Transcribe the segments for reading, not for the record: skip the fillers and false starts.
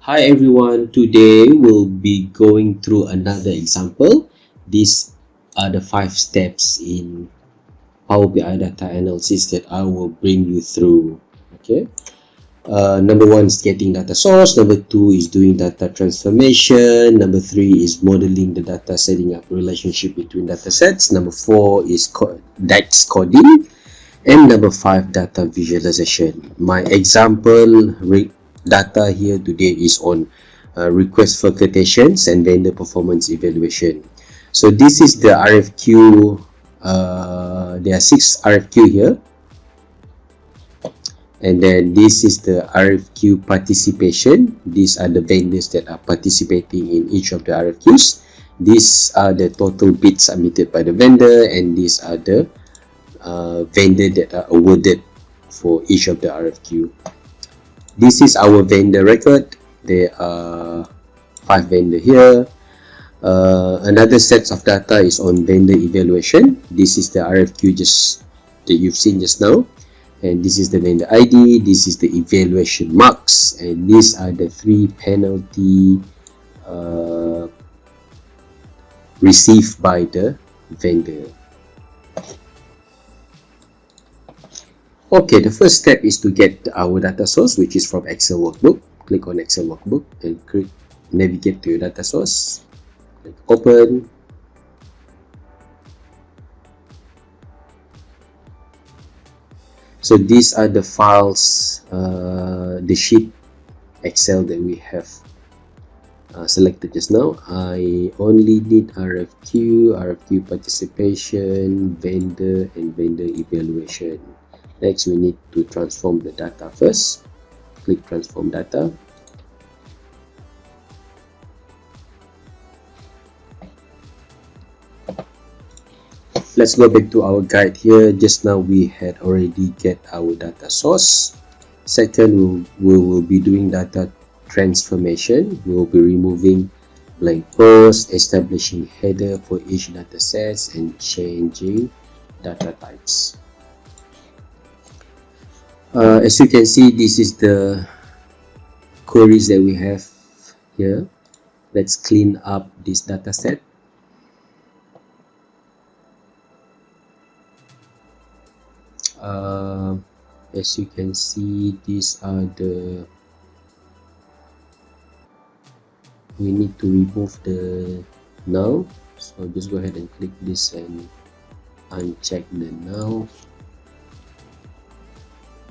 Hi everyone, today we'll be going through another example. These are the 5 steps in Power BI data analysis that I will bring you through. Okay. Number 1 is getting data source. Number 2 is doing data transformation. Number 3 is modeling the data, setting up relationship between data sets. Number 4 is DAX coding. And number 5, data visualization. My example data here today is on request for quotations and vendor performance evaluation. So this is the RFQ. There are 6 RFQ here, and then this is the RFQ participation. These are the vendors that are participating in each of the RFQs. These are the total bids submitted by the vendor, and these are the vendor that are awarded for each of the RFQ. This is our vendor record. There are 5 vendors here. Another set of data is on vendor evaluation. This is the RFQ that you've seen just now, and this is the vendor ID. This is the evaluation marks, and these are the 3 penalty received by the vendor. Okay, the first step is to get our data source, which is from Excel workbook. Click on Excel workbook and navigate to your data source. Click open. So these are the files, the sheet Excel that we have selected just now. I only need RFQ, RFQ participation, vendor, and vendor evaluation. Next, we need to transform the data first. Click transform data. Let's go back to our guide here. Just now we had already get our data source. Second, we will be doing data transformation. We will be removing blank rows, establishing header for each data sets, and changing data types. As you can see, this is the queries that we have here. Let's clean up this data set. As you can see, these are we need to remove the null. So just go ahead and click this and uncheck the null.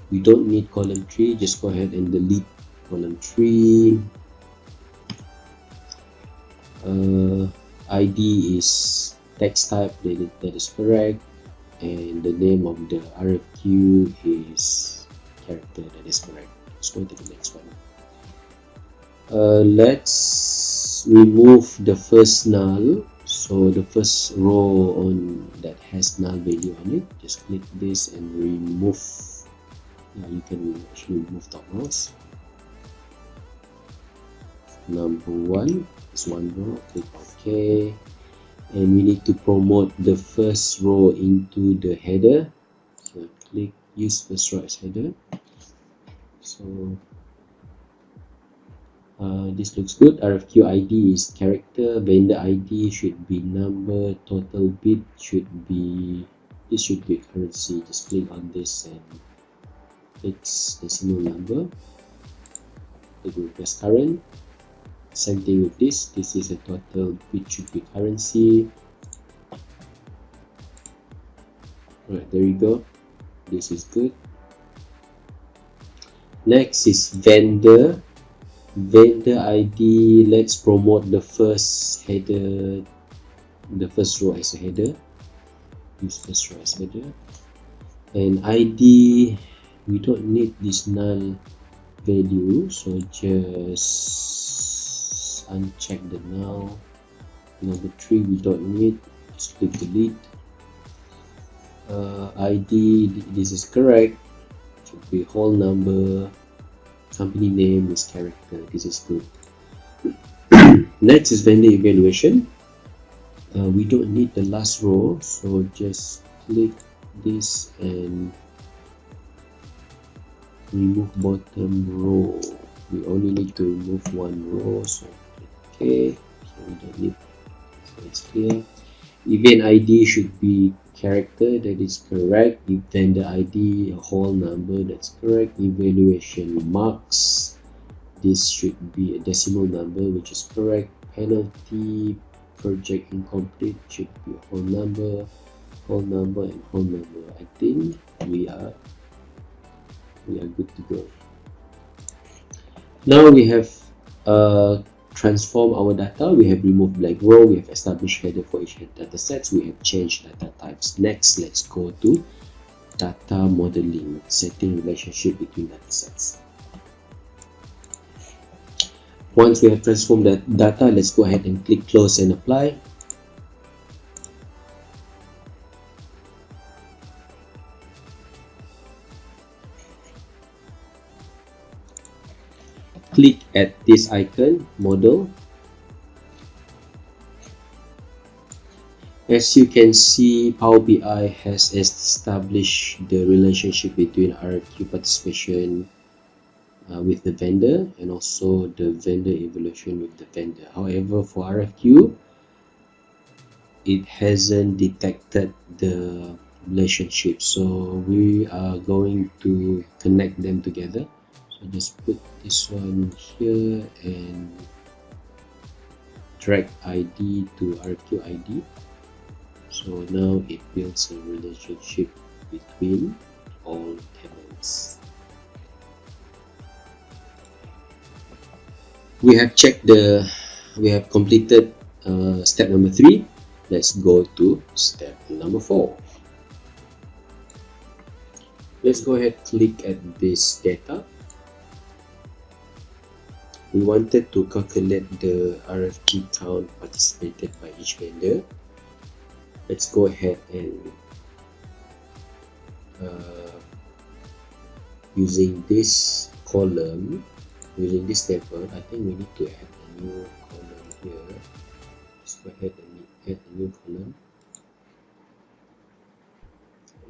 We don't need column 3, just go ahead and delete column 3. ID is text type, that is correct, and the name of the RFQ is character, that is correct. Let's go to the next one. Let's remove the first null. So the first row on that has null value on it, just click this and remove. You can actually remove top rows. Number 1 is 1 row. Click OK, and we need to promote the first row into the header. So click use first row as header. So this looks good. RFQ ID is character, vendor ID should be number, total bid should be currency. Just click on this and it's decimal number. Click request current. Same thing with this. This is a total bid, should be currency. Right, there you go. This is good. Next is vendor. Vendor ID. Let's promote the first header, the first row as a header. Use first row as header. And ID, we don't need this null value, so just uncheck the null. Number 3 we don't need, just click delete. ID, this is correct, should be whole number. Company name is character, this is good. Next is vendor evaluation. We don't need the last row, so just click this and remove bottom row. we only need to remove one row, so okay, so we don't need, so it's clear. Event ID should be character, that is correct. If vendor ID a whole number, that's correct. Evaluation marks, this should be a decimal number, which is correct. Penalty project incomplete should be a whole number, and whole number. I think we are good to go. Now we have transformed our data. We have removed blank row. We have established header for each data sets. We have changed data types. Next, let's go to data modeling, setting relationship between data sets. Once we have transformed that data, let's go ahead and click close and apply. Click at this icon, model. As you can see, Power BI has established the relationship between RFQ participation with the vendor and also the vendor evaluation with the vendor. However, for RFQ, it hasn't detected the relationship, so we are going to connect them together. So just put this one here and drag ID to RFQ ID. So now it builds a relationship between all tables. We have completed step number 3. Let's go to step number 4. Let's go ahead, click at this data. We wanted to calculate the RFQ count participated by each vendor. Let's go ahead and using this column, using this table, I think we need to add a new column here. Let's go ahead and add a new column,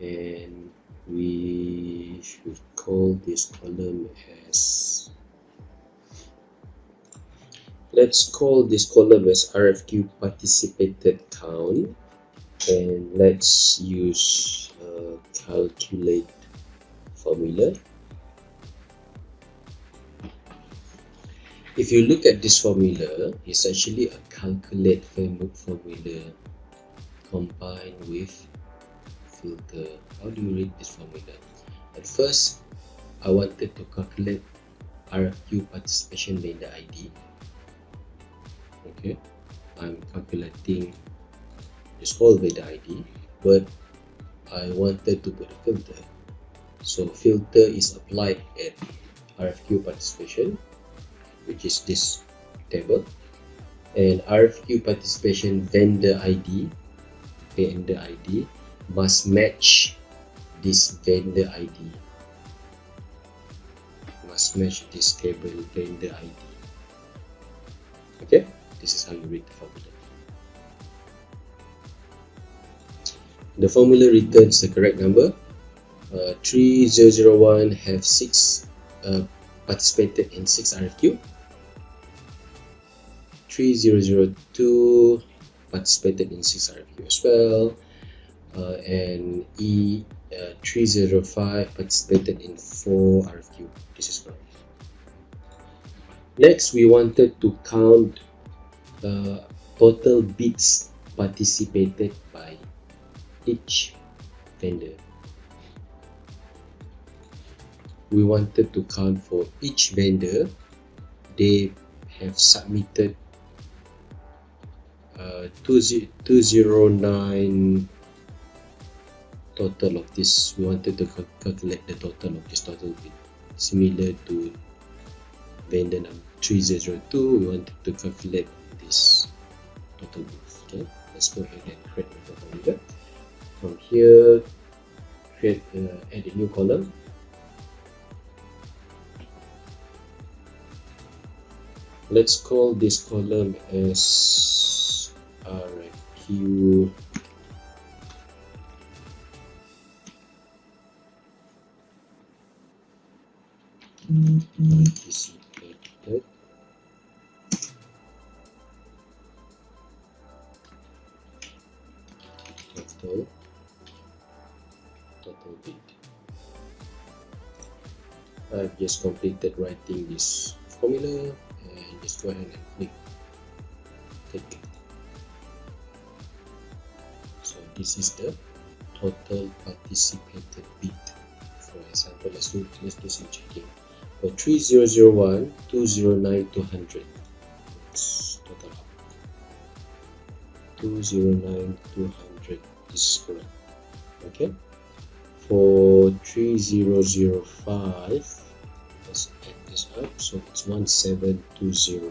and we should call this column as, let's call this column as RFQ participated count, and let's use calculate formula. If you look at this formula, it's actually a calculate formula combined with filter. How do you read this formula? At first, I wanted to calculate RFQ participation vendor ID. Okay, I'm calculating this whole vendor ID, but I wanted to put a filter. So filter is applied at RFQ participation, which is this table, and RFQ participation vendor ID must match this vendor ID, must match this table vendor ID. Okay, this is how you read the formula. The formula returns the correct number. 3001 have 6 participated in 6 RFQ. 3002 participated in 6 RFQ as well, and 305 participated in 4 RFQ. This is correct. Next, we wanted to count total bids participated by each vendor. We wanted to count for each vendor. They have submitted 209 total of this. We wanted to calculate the total of this total bid, similar to vendor number 3002. We wanted to calculate this total bid. Okay, let's go ahead and create a formula. From here, add a new column. Let's call this column as RFQ participation. awarded total bid. I've just completed writing this formula, and just go ahead and click. So this is the total participated bid. For example, let's do some checking. For 3001, 209, 200. Let's total up. 209, 200. This is correct. Okay. For 3005, let's add this up. So it's 1720.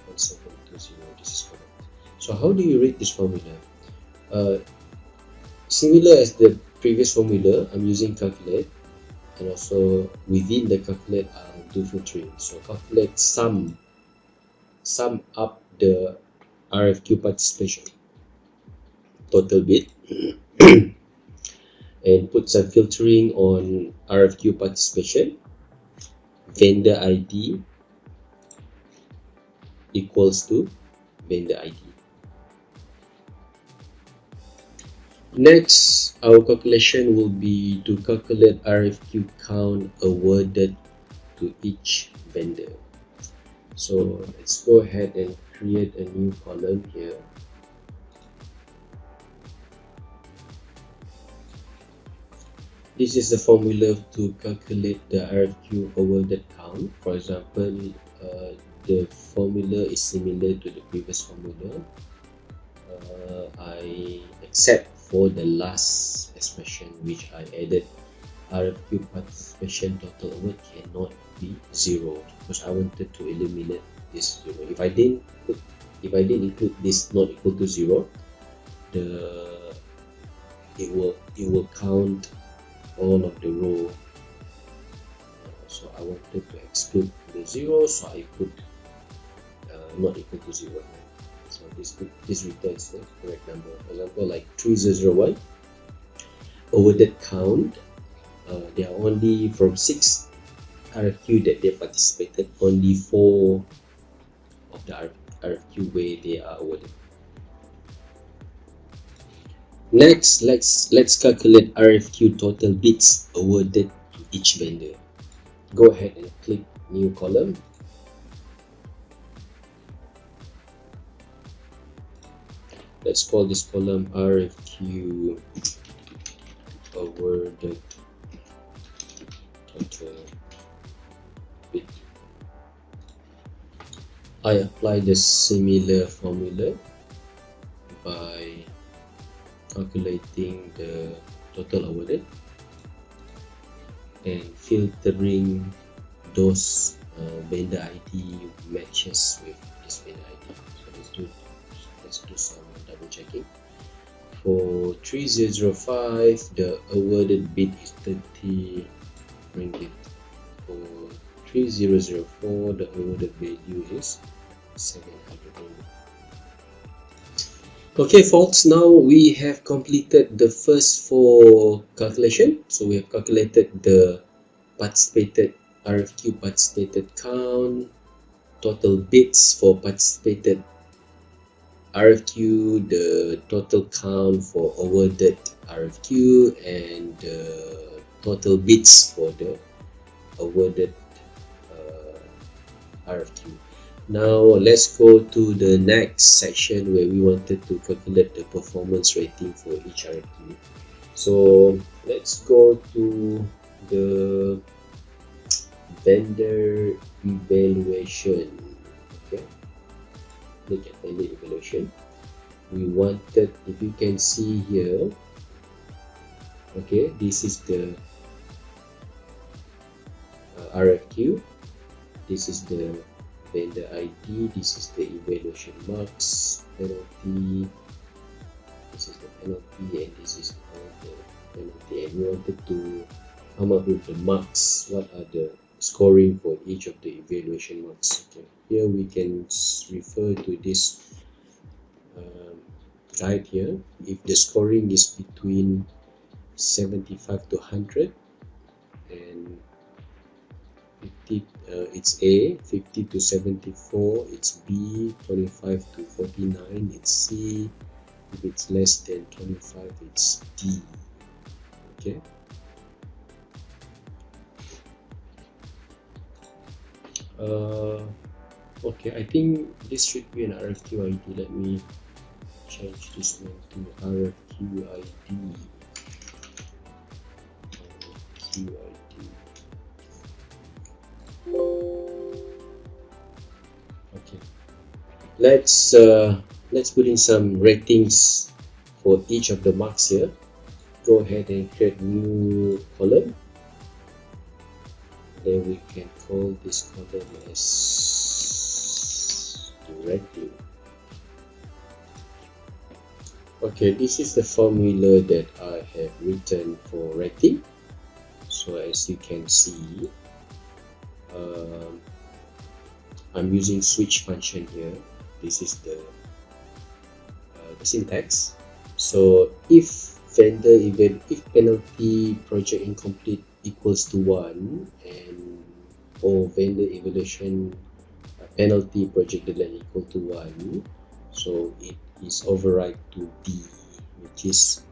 1720. This is correct. So how do you rate this formula? Similar as the previous formula, I'm using calculate, and also within the calculate I'll do filtering. So calculate sum up the RFQ participation total bid and put some filtering on RFQ participation. Vendor ID equals to vendor ID. Next, our calculation will be to calculate RFQ count awarded to each vendor. So let's go ahead and create a new column here. This is the formula to calculate the RFQ awarded count. For example, the formula is similar to the previous formula. Except for the last expression which I added, RFQ participation total award cannot be 0, because I wanted to eliminate this 0. If I didn't include this not equal to 0, it will count all of the row. So I wanted to exclude the 0, so I put not equal to 0. So this returns the correct number. For example, like 3001 awarded count, there are only from 6 RFQ that they participated, only 4 of the RFQ where they are awarded. Next, let's calculate RFQ total bids awarded to each vendor. Go ahead and click new column. Let's call this column RFQ awarded total bid. I apply the similar formula by calculating the total awarded and filtering those vendor ID matches with this vendor ID. So let's do some double checking. For 3005, the awarded bid is 30 ringgit. For 3004, the awarded value is 700 ringgit. Okay folks, now we have completed the first 4 calculation. So we have calculated the RFQ participated count, total bids for participated RFQ, the total count for awarded RFQ, and the total bids for the awarded RFQ. Now let's go to the next section where we wanted to calculate the performance rating for each RFQ. So let's go to the vendor evaluation. Okay, look at vendor evaluation. We wanted, if you can see here, okay, this is the RFQ, this is the vendor ID, this is the evaluation marks, penalty, this is the penalty, and this is the penalty. And we wanted to come up with the marks. What are the scoring for each of the evaluation marks? Okay, here we can refer to this guide here. If the scoring is between 75 to 100 and it's A. 50 to 74, it's B. 25 to 49, it's C. If it's less than 25, it's D. Okay. Okay, I think this should be an RFQ ID. Let me change this one to RFQ ID. RFQ ID. Okay. Let's put in some ratings for each of the marks here. Go ahead and create new column. Then we can call this column as the rating. Okay, this is the formula that I have written for rating. So as you can see, I'm using switch function here. This is the syntax. So if penalty project incomplete equals to 1 and or vendor evaluation penalty project delayed equal to 1, so it is override to D, which is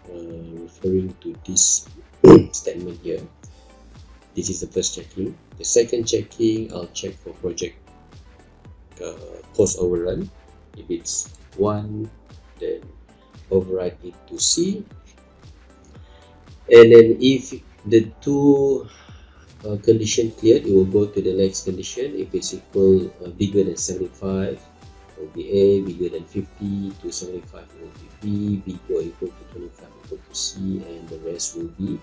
referring to this statement here. This is the first checking. The second checking, I'll check for project cost overrun. If it's 1, then override it to C. And then if the two condition cleared, it will go to the next condition. If it's equal bigger than 75, it will be A. Bigger than 50 to 75, it will be B. Bigger or equal to 25, equal to C, and the rest will be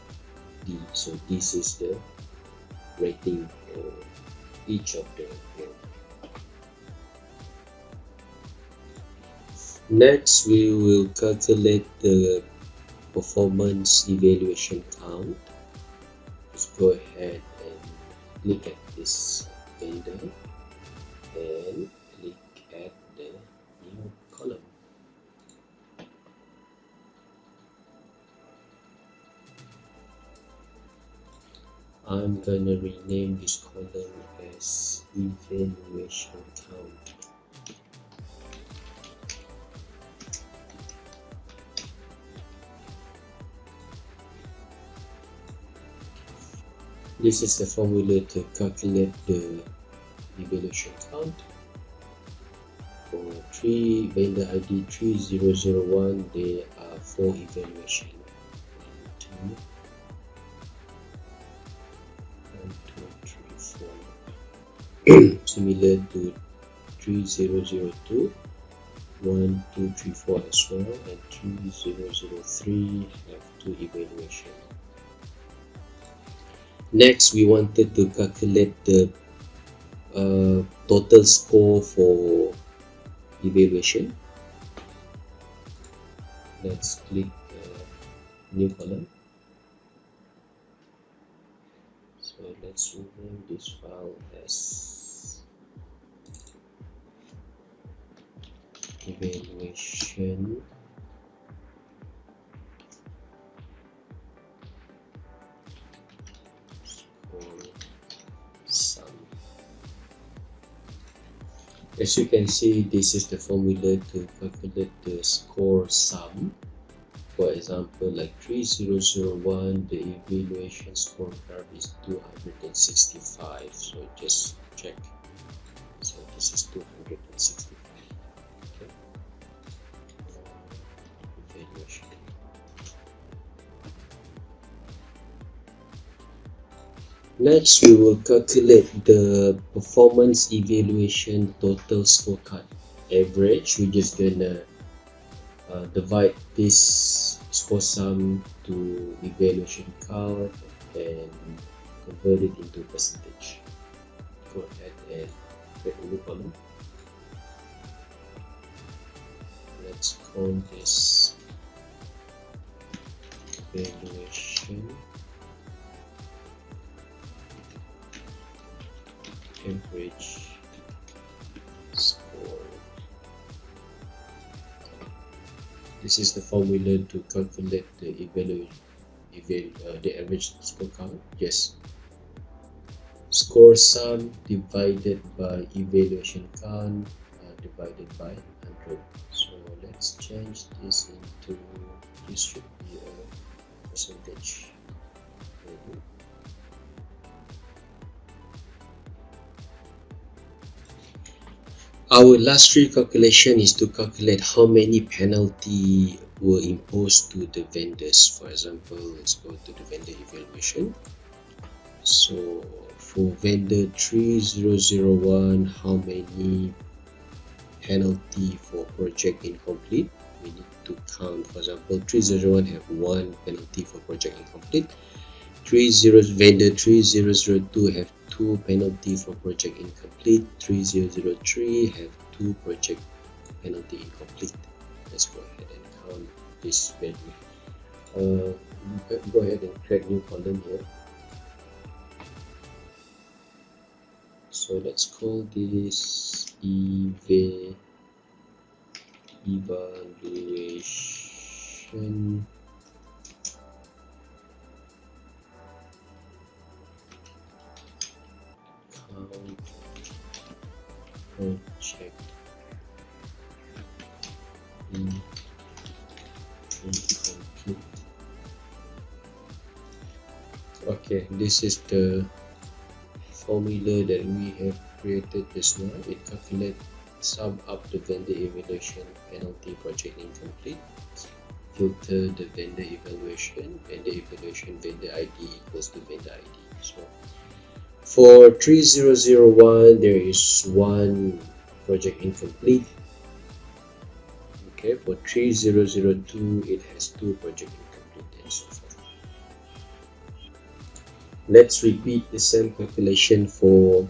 D. So this is the rating for each of the Next, we will calculate the performance evaluation count. Just go ahead and click at this vendor and click at the new column. I'm gonna rename this column as evaluation count. This is the formula to calculate the evaluation count. For vendor ID 3001, there are 4 evaluation. 1, 2, 3, 4. Similar to 3002, 1, 2, 3, 4 as well, and 3003 have 2 evaluation. Next, we wanted to calculate the total score for evaluation. Let's click new column. So let's rename this file as evaluation sum. As you can see, this is the formula to calculate the score sum. For example, like 3001, the evaluation scorecard is 265. So just check. So this is 265. Okay. Evaluation. Next, we will calculate the performance evaluation total scorecard average. We're just gonna divide this score sum to evaluation count and convert it into percentage. Go ahead and create a new column. Let's call this evaluation average score. This is the formula to calculate the average score count. Just score sum divided by evaluation count divided by 100. So let's change this into, this should be a percentage value. Our last recalculation is to calculate how many penalty were imposed to the vendors. For example, let's go to the vendor evaluation. So for vendor 3001, how many penalty for project incomplete? We need to count. For example, 3001 have 1 penalty for project incomplete. Vendor 3002 have 2 penalty for project incomplete. 3003 have 2 project penalty incomplete. Let's go ahead and count this value. Go ahead and create new column here. So let's call this evaluation count project incomplete. Okay, this is the formula that we have created just now. It calculates, sum up the vendor evaluation penalty project incomplete, filter the vendor evaluation, vendor ID equals to vendor ID. So for 3001 there is 1 project incomplete. Okay, for 3002 it has 2 project incomplete, and so forth. Let's repeat the same calculation for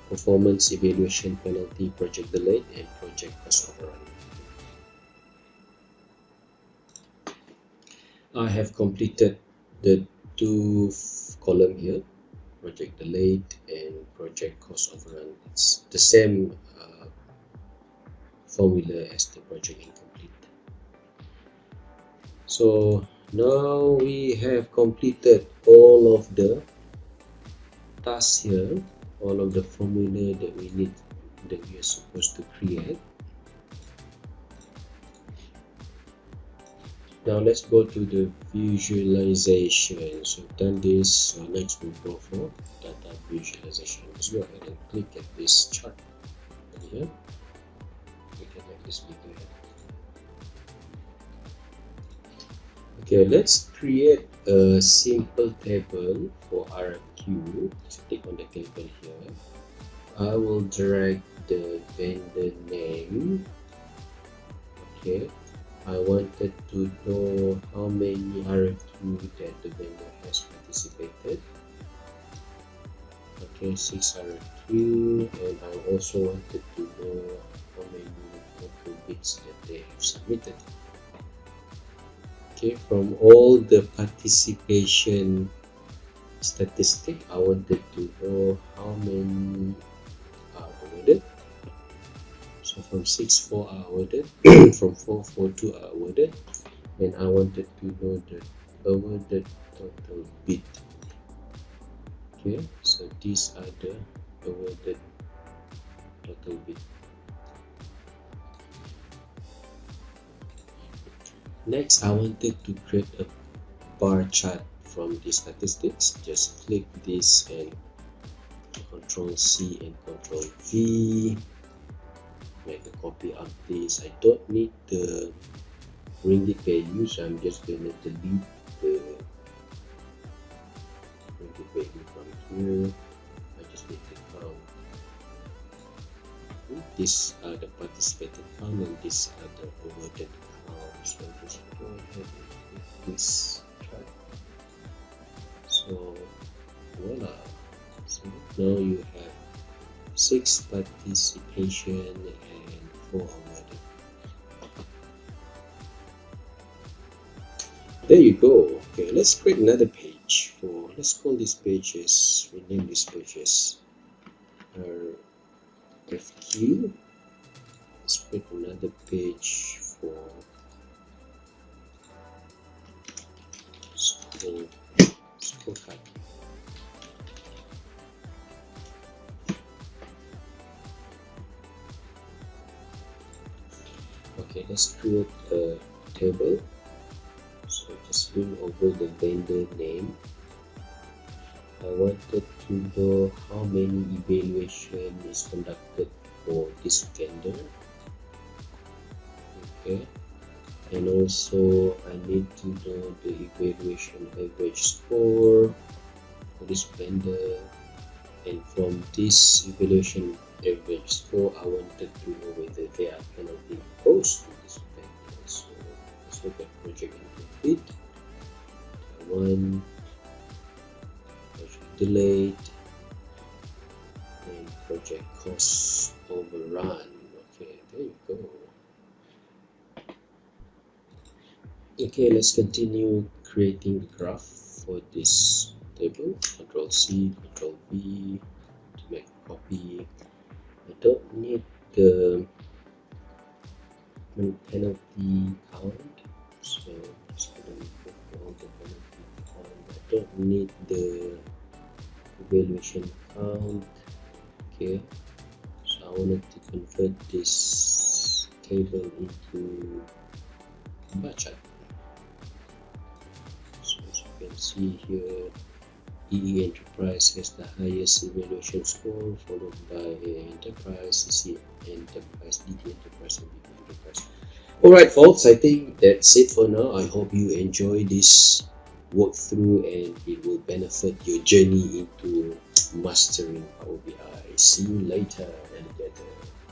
performance evaluation penalty, project delayed, and project cost overrun. I have completed the 2 column here, project delayed and project cost overrun. It's the same formula as the project incomplete. So now we have completed all of the tasks here, all of the formula that we are supposed to create. Now let's go to the visualization. So done this, so next we'll go for data visualization. Let's go ahead and click at this chart over here. We can make this bigger. Okay, let's create a simple table for RFQ. Let's click on the table here. I will drag the vendor name. Okay, I wanted to know how many RFQ that the vendor has participated. Okay, 6 RFQ, and I also wanted to know how many total bids that they have submitted. Okay, from all the participation statistic, I wanted to know how many are awarded. So from 6-4 are awarded, from 4-4-2 are awarded, and I wanted to know the awarded total bid. Okay, so these are the awarded total bid. Next, I wanted to create a bar chart from the statistics. Just click this and Control C and Control V. Make a copy of this. I don't need the ringgit value, so I'm just gonna delete the ringgit value from here. I just need to count. These are the participated count and these are the awarded count. So just go ahead and click this chart. So voila. So now you have 6 participation and 4 awarded. There you go. Okay, let's create another page for, let's call this page as, rename this page as RFQ. Let's create another page for scorecard. Okay, let's create a table. So just bring over the vendor name. I wanted to know how many evaluation is conducted for this vendor. Okay, and also I need to know the evaluation average score for this vendor, and from this evaluation average score I wanted to know whether there are penalty imposed on this vendor. So let's look at project incomplete. One, project delayed, and project cost overrun. Okay, there you go. Okay, let's continue creating the graph for this table. Control C, Control V to make a copy. I don't need the penalty count, so just gonna put all the penalty count. I don't need the evaluation count. Okay, so I wanted to convert this table into bar chart. So as you can see here, EE Enterprise has the highest evaluation score, followed by Enterprise, CC Enterprise, DT Enterprise, and BP Enterprise. Alright folks, I think that's it for now. I hope you enjoy this walkthrough and it will benefit your journey into mastering Power BI. See you later, alligator.